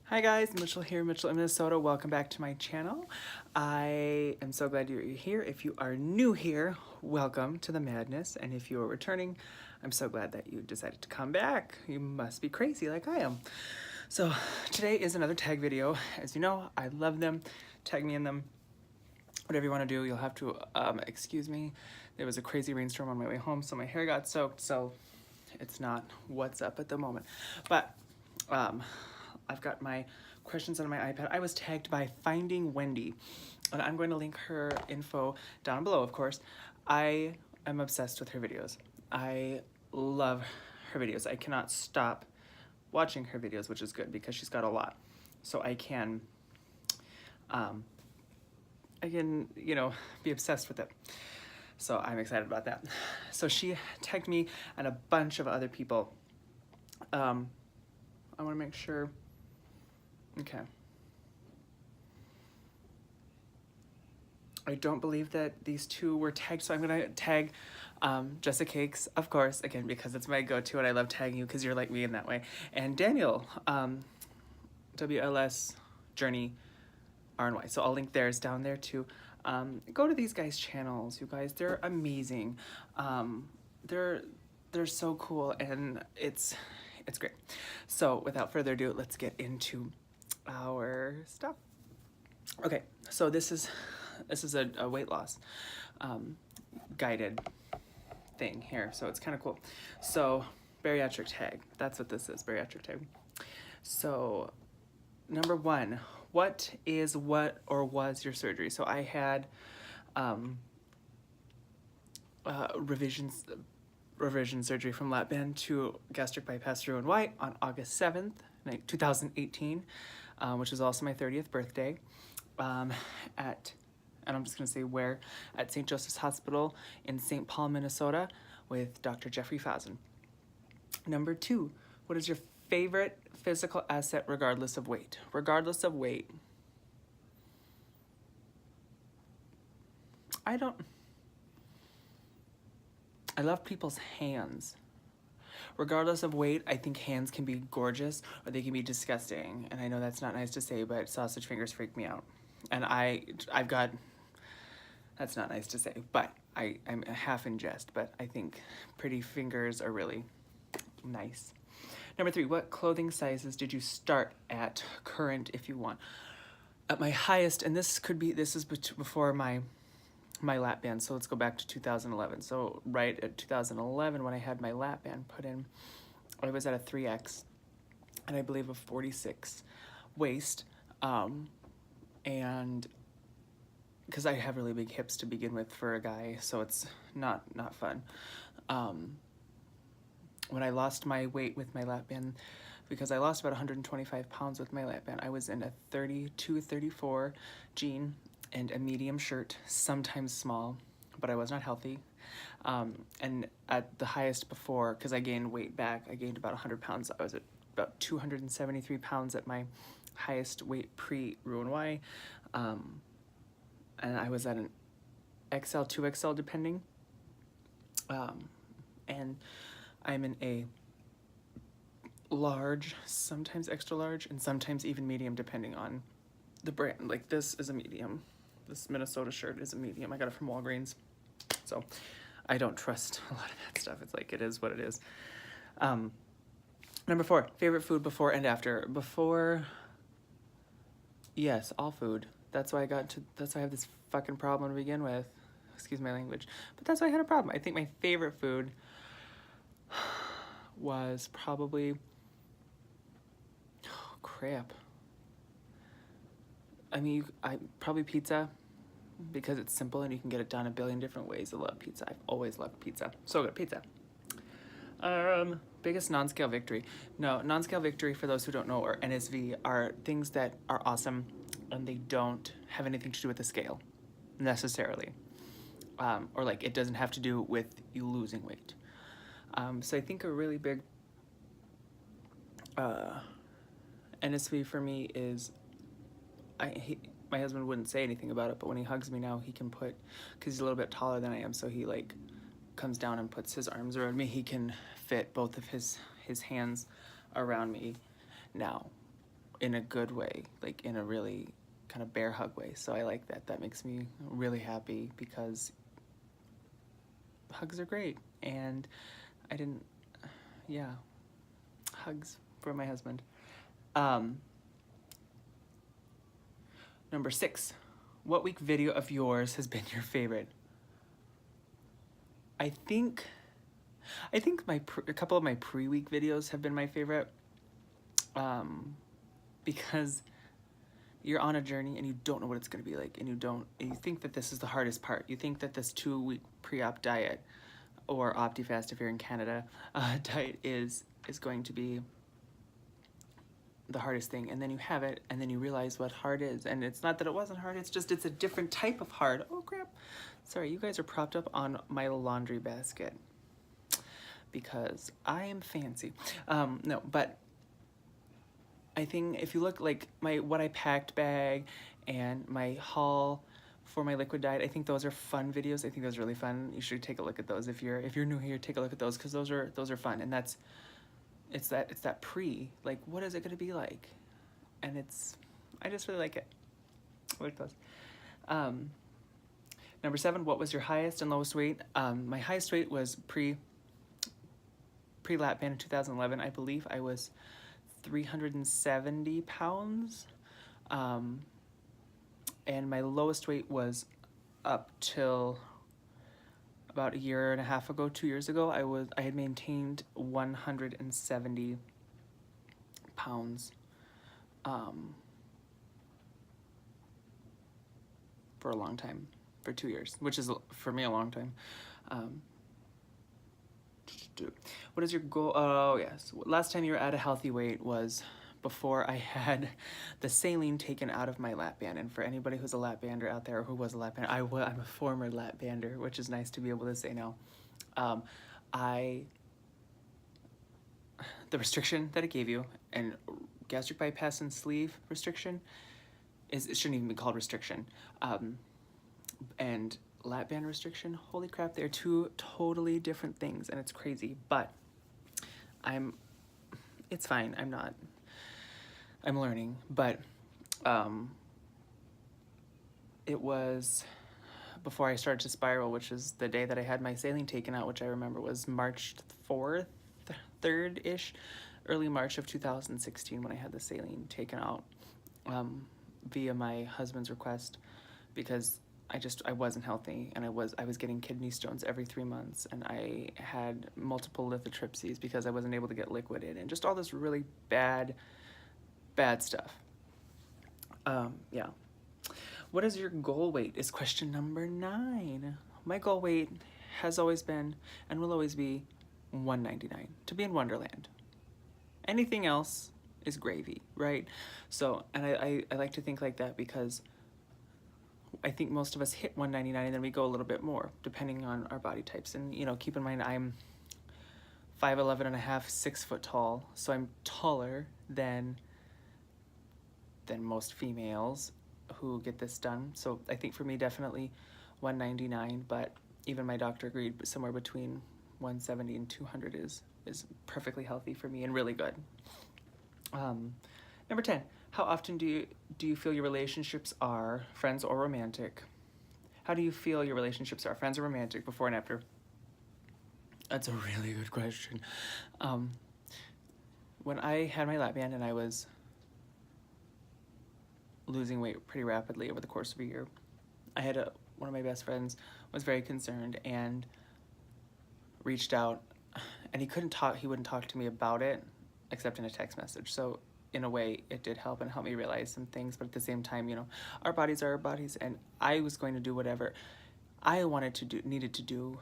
Hi guys, Mitchell here, Mitchell in Minnesota. Welcome back to my channel. I am so glad you're here. If you are new here, welcome to the madness. And if you are returning, I'm so glad that you decided to come back. You must be crazy like I am. So today is another tag video. As you know, I love them. Tag me in them. Whatever you want to do, you'll have to excuse me. There was a crazy rainstorm on my way home, so my hair got soaked, so it's not what's up at the moment. But I've got my questions on my iPad. I was tagged by Finding Wendy, and I'm going to link her info down below, of course. I am obsessed with her videos. I love her videos. I cannot stop watching her videos, which is good because she's got a lot. So I can, you know, be obsessed with it. So I'm excited about that. So she tagged me and a bunch of other people. I want to make sure. Okay. I don't believe that these two were tagged, so I'm gonna tag Jessicakes, of course, again, because it's my go-to and I love tagging you because you're like me in that way. And Daniel, WLSJourney RNY. So I'll link theirs down there too. Go to these guys' channels, you guys. They're amazing. They're so cool and it's great. So without further ado, let's get into our stuff. Okay, so this is a weight loss guided thing here, so it's kind of cool. So bariatric tag, that's what this is, bariatric tag. So number one, what or was your surgery? So I had revision surgery from lap band to gastric bypass RNY on August 7th, 2018, which is also my 30th birthday, and I'm just going to say where, at St. Joseph's Hospital in St. Paul, Minnesota, with Dr. Jeffrey Fazen. Number two, what is your favorite physical asset regardless of weight? Regardless of weight. I love people's hands. Regardless of weight, I think hands can be gorgeous or they can be disgusting. And I know that's not nice to say, but sausage fingers freak me out. And I've got, that's not nice to say, but I'm half in jest, but I think pretty fingers are really nice. Number three, what clothing sizes did you start at current if you want? At my highest, and this is before my lap band, so let's go back to 2011. So right at 2011, when I had my lap band put in, I was at a 3X, and I believe a 46 waist, and because I have really big hips to begin with for a guy, so it's not fun. When I lost my weight with my lap band, because I lost about 125 pounds with my lap band, I was in a 32, 34 jean and a medium shirt, sometimes small, but I was not healthy. And at the highest before, because I gained weight back, I gained about 100 pounds. I was at about 273 pounds at my highest weight pre-RNY. And I was at an XL, 2XL depending. And I'm in a large, sometimes extra large, and sometimes even medium depending on the brand. Like this is a medium. This Minnesota shirt is a medium. I got it from Walgreens. So I don't trust a lot of that stuff. It's like, it is what it is. Number four, favorite food before and after. Before, yes, all food. That's why I have this fucking problem to begin with. Excuse my language. But that's why I had a problem. I think my favorite food was probably, oh, crap. I mean, probably pizza, because it's simple and you can get it done a billion different ways. I love pizza. I've always loved pizza. So good, pizza. Biggest non-scale victory. No, non-scale victory, for those who don't know, or NSV, are things that are awesome and they don't have anything to do with the scale, necessarily. Or like, it doesn't have to do with you losing weight. So I think a really big NSV for me is, my husband wouldn't say anything about it, but when he hugs me now, he can put, because he's a little bit taller than I am, so he like comes down and puts his arms around me. He can fit both of his hands around me now. in a good way, like in a really kind of bear hug way. So I like that. That makes me really happy because hugs are great. And I didn't, yeah, hugs for my husband. Number 6, what week video of yours has been your favorite? I think a couple of my pre-week videos have been my favorite, because you're on a journey and you don't know what it's going to be like, and you think that this is the hardest part. You think that this 2-week pre-op diet, or OptiFast if you're in Canada, diet is going to be the hardest thing, and then you have it, and then you realize what hard is. And it's not that it wasn't hard, it's just it's a different type of hard. Oh crap, sorry, you guys are propped up on my laundry basket because I am fancy. No, but I think if you look like my what I packed bag and my haul for my liquid diet, I think those are fun videos. I think those are really fun. You should take a look at those if you're new here. Take a look at those because those are fun, and it's that pre, like, what is it going to be like? And I just really like it. I like those. Number 7, what was your highest and lowest weight? My highest weight was pre lap band in 2011. I believe I was 370 pounds. And my lowest weight was up till about a year and a half ago, 2 years ago. I had maintained 170 pounds for a long time, for 2 years, which is for me a long time. What is your goal? Oh yes, last time you were at a healthy weight was before I had the saline taken out of my lap band. And for anybody who's a lap bander out there, or who was a lap bander, I'm a former lap bander, which is nice to be able to say now. The restriction that it gave you, and gastric bypass and sleeve restriction, it shouldn't even be called restriction. And lap band restriction, holy crap, they're 2 totally different things, and it's crazy. But it's fine. I'm learning, but it was before I started to spiral, which is the day that I had my saline taken out, which I remember was March 4th, 3rd-ish, early March of 2016 when I had the saline taken out via my husband's request, because I wasn't healthy, and I was getting kidney stones every 3 months, and I had multiple lithotripsies because I wasn't able to get liquid in, and just all this really bad stuff. Yeah. What is your goal weight is question number 9. My goal weight has always been and will always be 199, to be in Wonderland. Anything else is gravy, right? So, and I like to think like that because I think most of us hit 199 and then we go a little bit more depending on our body types. And, keep in mind I'm 5'11 and a half, 6 foot tall, so I'm taller than most females who get this done. So I think for me, definitely 199, but even my doctor agreed somewhere between 170 and 200 is perfectly healthy for me and really good. Number 10, how often do you feel your relationships are friends or romantic? How do you feel your relationships are friends or romantic before and after? That's a really good question. When I had my lap band and I was losing weight pretty rapidly over the course of a year, I had one of my best friends was very concerned and reached out, and he wouldn't talk to me about it except in a text message. So in a way it did help and help me realize some things, but at the same time, our bodies are our bodies, and I was going to do whatever I needed to do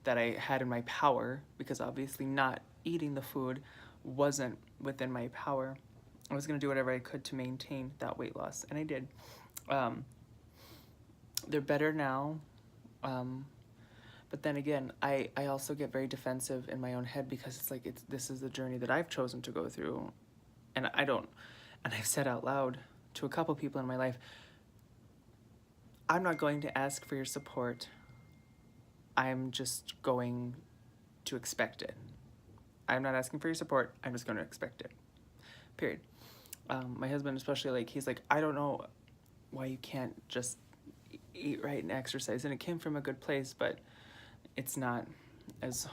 that I had in my power, because obviously not eating the food wasn't within my power. I was going to do whatever I could to maintain that weight loss, and I did. They're better now, but then again, I also get very defensive in my own head because it's like this is the journey that I've chosen to go through, and I've said out loud to a couple people in my life, I'm not going to ask for your support. I'm just going to expect it. I'm not asking for your support. I'm just going to expect it. Period. My husband especially, like, he's like, I don't know why you can't just eat right and exercise. And it came from a good place, but it's not, as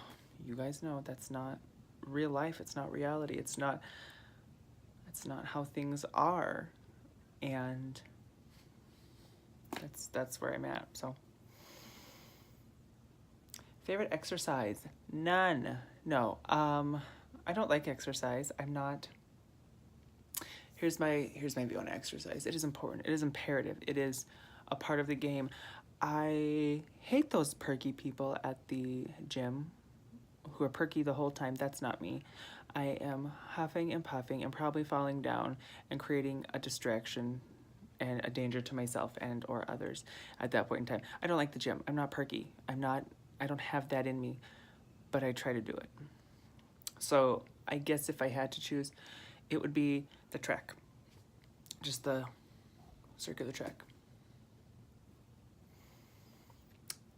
you guys know, that's not real life. It's not reality. It's not how things are. And that's where I'm at. So favorite exercise? None. No. I don't like exercise. I'm not. Here's my view on exercise. It is important. It is imperative. It is a part of the game. I hate those perky people at the gym who are perky the whole time. That's not me. I am huffing and puffing and probably falling down and creating a distraction and a danger to myself and or others at that point in time. I don't like the gym. I'm not perky. I don't have that in me, but I try to do it. So I guess if I had to choose, it would be the track. Just the circular track.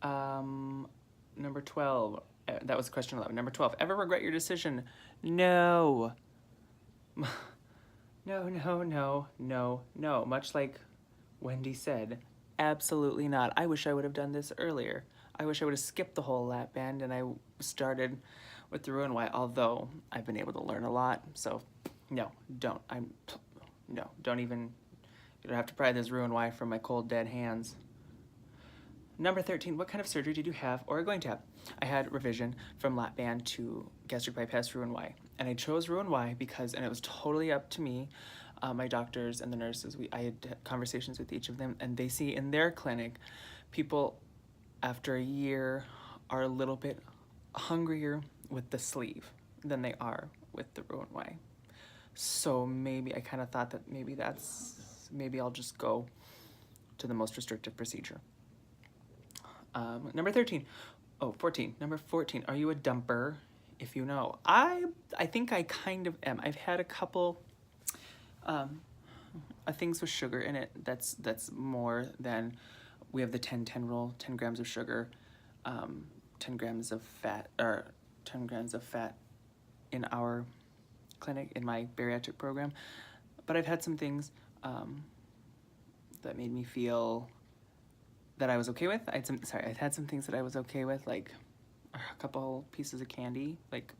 Number 12. That was question 11. Number 12. Ever regret your decision? No. No. Much like Wendy said, absolutely not. I wish I would have done this earlier. I wish I would have skipped the whole lap band and I started with the RNY, although I've been able to learn a lot. So no, don't. Don't even, you don't have to pry this RNY from my cold dead hands. Number 13, what kind of surgery did you have or are going to have? I had revision from lap band to gastric bypass RNY. And I chose RNY because, and it was totally up to me, my doctors and the nurses, I had conversations with each of them, and they see in their clinic, people after a year are a little bit hungrier with the sleeve than they are with the RNY. So maybe I kind of thought that maybe I'll just go to the most restrictive procedure. Number 13. Oh, 14. Number 14. Are you a dumper? If you know. I think I kind of am. I've had a couple things with sugar in it. That's more than, we have the 10-10 rule, 10 grams of sugar, 10 grams of fat, or 10 grams of fat in our clinic, in my bariatric program. But I've had some things that made me feel that I was okay with. I've had some things that I was okay with, like a couple pieces of candy, like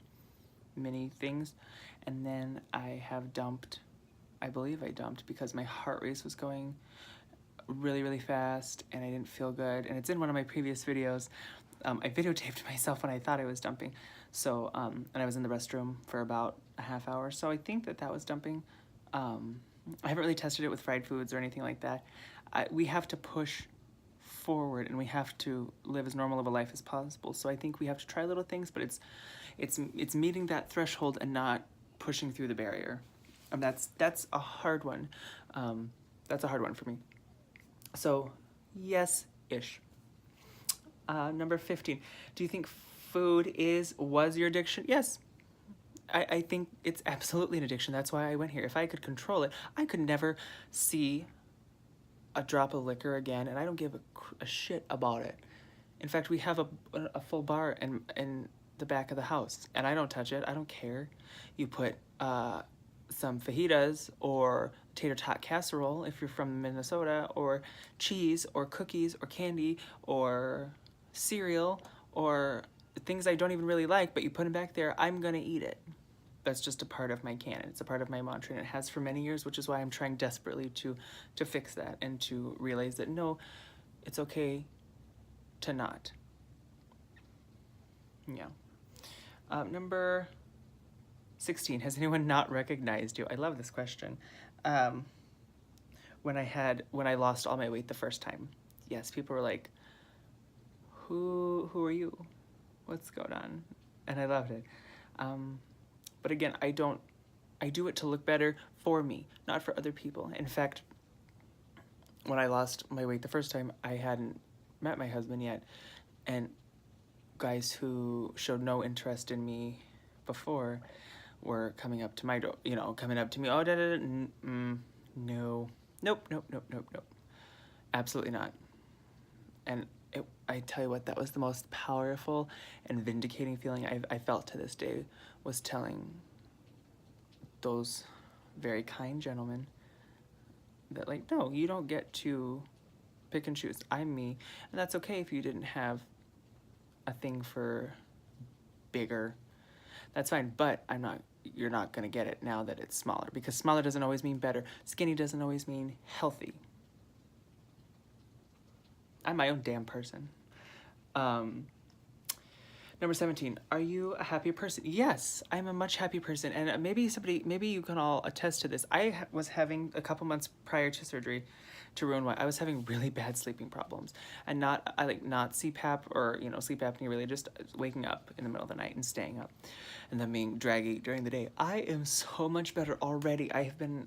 mini things. And then I believe I dumped because my heart rate was going really, really fast and I didn't feel good. And it's in one of my previous videos. I videotaped myself when I thought I was dumping. So, and I was in the restroom for about a half hour. So I think that was dumping. I haven't really tested it with fried foods or anything like that. We have to push forward and we have to live as normal of a life as possible. So I think we have to try little things, but it's meeting that threshold and not pushing through the barrier. And that's a hard one. That's a hard one for me. So yes-ish. Number 15. Do you think food was your addiction? Yes. I think it's absolutely an addiction. That's why I went here. If I could control it, I could never see a drop of liquor again, and I don't give a shit about it. In fact, we have a full bar in the back of the house, and I don't touch it. I don't care. You put some fajitas or tater tot casserole if you're from Minnesota, or cheese or cookies or candy or cereal or things I don't even really like, but you put them back there, I'm gonna eat it. That's just a part of my canon. It's a part of my mantra, and it has for many years, which is why I'm trying desperately to fix that and to realize that no, it's okay to not. Yeah. Number 16, has anyone not recognized you? I love this question. When I lost all my weight the first time, yes, people were like, who are you? What's going on? And I loved it. But again, I do it to look better for me, not for other people. In fact, when I lost my weight the first time, I hadn't met my husband yet. And guys who showed no interest in me before were coming up to my door, coming up to me, no, nope. Absolutely not. And I tell you what, that was the most powerful and vindicating feeling I felt to this day, was telling those very kind gentleman that like, no, you don't get to pick and choose. I'm me. And that's okay if you didn't have a thing for bigger. That's fine, but you're not gonna get it now that it's smaller, because smaller doesn't always mean better. Skinny doesn't always mean healthy. I'm my own damn person. Number 17, are you a happy person? Yes, I'm a much happy person. And maybe you can all attest to this. I was having, a couple months prior to surgery to ruin I was having really bad sleeping problems. And not CPAP or, sleep apnea, really just waking up in the middle of the night and staying up. And then being draggy during the day. I am so much better already. It's been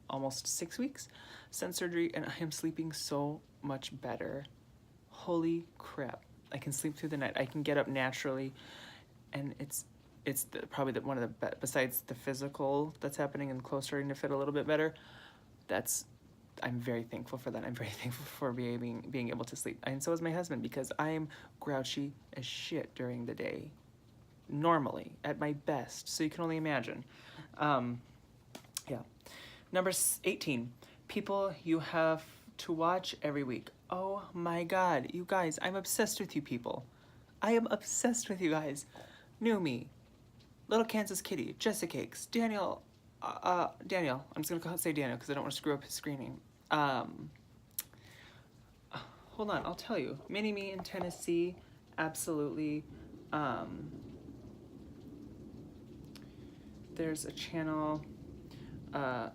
almost 6 weeks since surgery, and I am sleeping so much better. Holy crap. I can sleep through the night. I can get up naturally, and it's probably one of the, besides the physical that's happening and clothes starting to fit a little bit better, I'm very thankful for that. I'm very thankful for being able to sleep. And so is my husband, because I am grouchy as shit during the day, normally, at my best. So you can only imagine. Yeah. Number 18, people you have to watch every week. Oh my God, you guys, I'm obsessed with you people. I am obsessed with you guys. New Me, Little Kansas Kitty, Jessicakes, Daniel, I'm just gonna say Daniel because I don't want to screw up his screen name. Hold on, I'll tell you. Mini Me in Tennessee, absolutely. There's a channel, oh.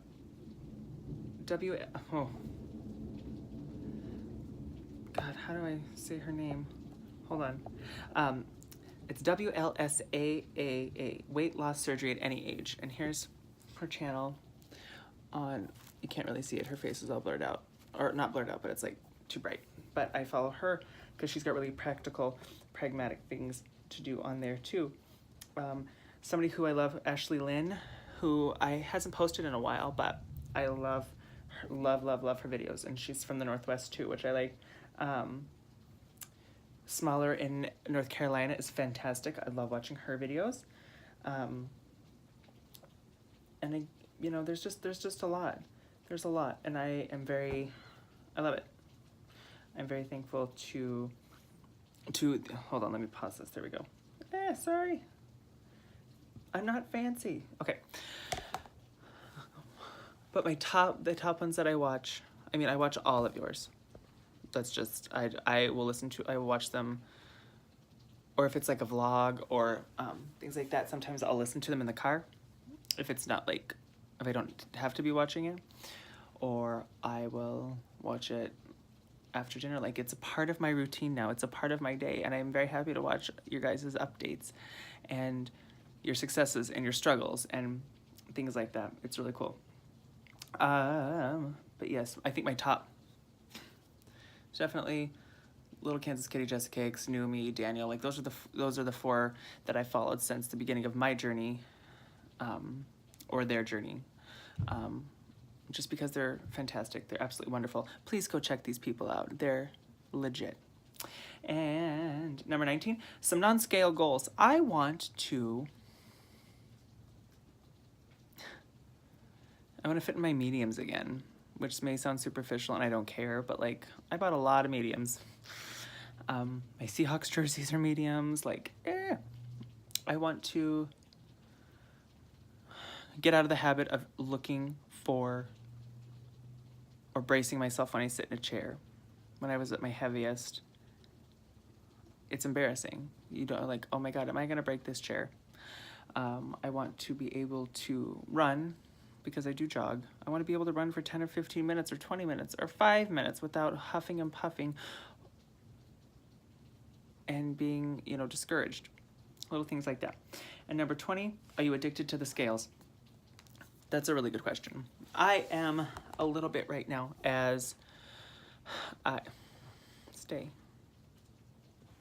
God, how do I say her name? Hold on. It's WLSAAA, Weight Loss Surgery at Any Age. And here's her channel on, you can't really see it, her face is all blurred out. Or not blurred out, but it's like too bright. But I follow her because she's got really practical, pragmatic things to do on there too. Somebody who I love, Ashley Lynn, who hasn't posted in a while, but I love her videos. And she's from the Northwest too, which I like. Smaller in North Carolina is fantastic. I love watching her videos. And there's just a lot. There's a lot, and I love it. I'm very thankful to hold on, let me pause this. There we go. Sorry. I'm not fancy. Okay. But the top ones that I watch, I watch all of yours. That's just, I will watch them, or if it's like a vlog or things like that, sometimes I'll listen to them in the car, if it's not like, if I don't have to be watching it, or I will watch it after dinner. Like, it's a part of my routine now, it's a part of my day, and I'm very happy to watch your guys' updates, and your successes, and your struggles, and things like that. It's really cool. But yes, I think my top, definitely Little Kansas Kitty, Jessicakes, New Me, Daniel. Like, those are the four that I followed since the beginning of my journey, or their journey, just because they're fantastic. They're absolutely wonderful. Please go check these people out. They're legit. And number 19, some non-scale goals. I want to fit in my mediums again, which may sound superficial and I don't care, but like, I bought a lot of mediums. My Seahawks jerseys are mediums, I want to get out of the habit of looking for or bracing myself when I sit in a chair. When I was at my heaviest, it's embarrassing. You don't, like, oh my God, am I gonna break this chair? I want to be able to run, because I do jog. I want to be able to run for 10 or 15 minutes or 20 minutes or 5 minutes without huffing and puffing and being, discouraged. Little things like that. And number 20, are you addicted to the scales? That's a really good question. I am a little bit right now, as stay.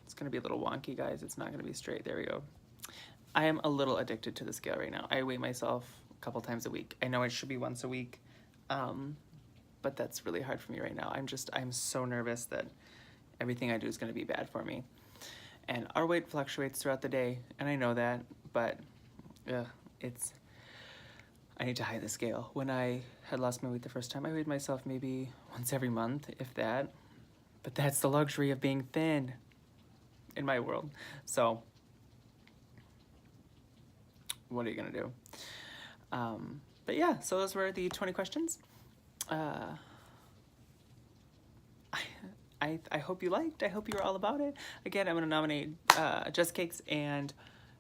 It's gonna be a little wonky, guys. It's not gonna be straight. There we go. I am a little addicted to the scale right now. I weigh myself couple times a week. I know it should be once a week, but that's really hard for me right now. I'm so nervous that everything I do is going to be bad for me. And our weight fluctuates throughout the day, and I know that, but I need to hide the scale. When I had lost my weight the first time, I weighed myself maybe once every month, if that. But that's the luxury of being thin in my world. So what are you gonna do? But yeah, so those were the 20 questions. I hope you liked. I hope you were all about it. Again, I'm gonna nominate Jessicakes and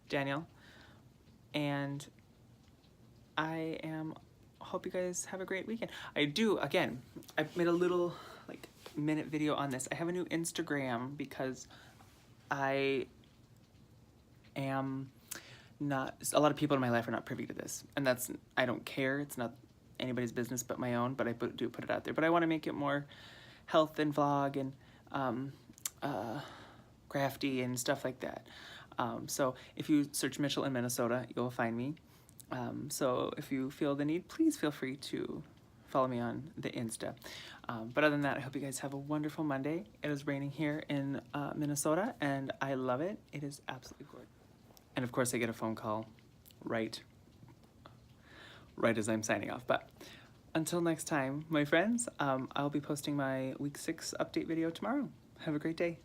Daniel. And I hope you guys have a great weekend. I made a little like minute video on this. I have a new Instagram because I am not, a lot of people in my life are not privy to this, and I don't care. It's not anybody's business but my own, but I do put it out there. But I want to make it more health and vlog and crafty and stuff like that. So if you search Mitchell in Minnesota, you'll find me. So if you feel the need, please feel free to follow me on the Insta. But other than that, I hope you guys have a wonderful Monday. It is raining here in Minnesota, and I love it. It is absolutely gorgeous. And of course, I get a phone call right as I'm signing off. But until next time, my friends, I'll be posting my week 6 update video tomorrow. Have a great day.